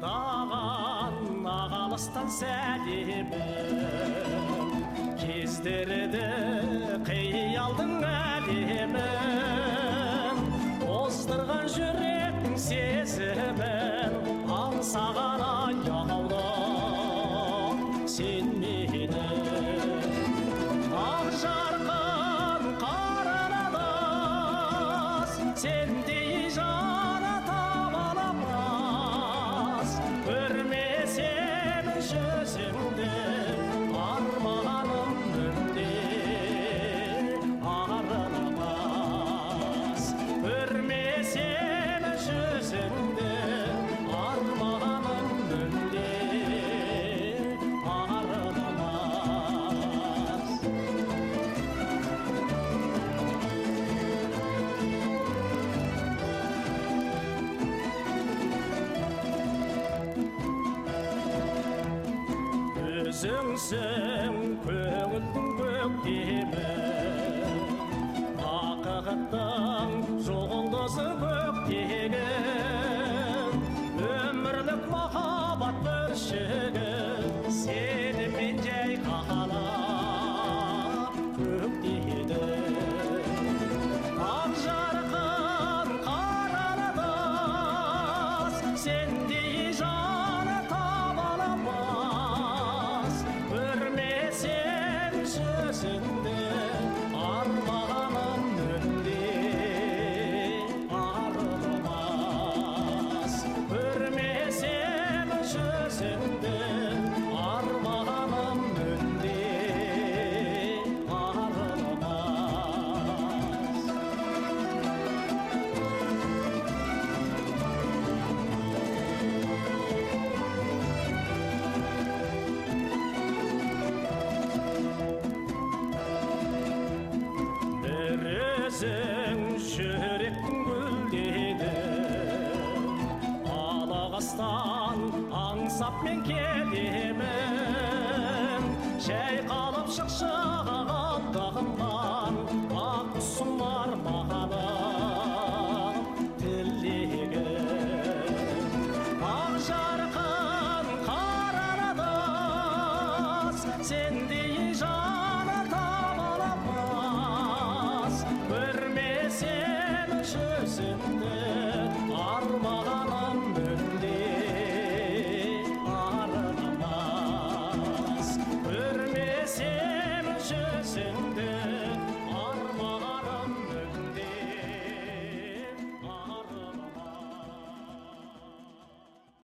саған ағалыстан сәлемім, кездерді қиялдың әлемін, оздырған жүректің сезімін аңсаған аяулым сен мені. Ақ жарқын қаранамас, сендей жаны табаламас, көрмесем жүзіңді арманым мүлде арыламас, көрмесем жүзіңді арманым мүлде арыламас. Өзіңсің көңілдің көктемі, ақиқаттың жұлдызы көктегі, өмірлік махаббат бүршігі, сенімен жай қалап көктеді. Ақ жарқын қаранамас, сендей жаны табаламас, көрмесем жүзіңді арманым мүлде арыламас, көрмесем жүзіңді арманым мүлде арыламас. Бір өзің жүректің гүлдеді, алағастан аңсап мен келемін, жайқалып шықшы қалдығымнан ақ құсым арманым тілегім. Ақ жарқын қаранамас, сенде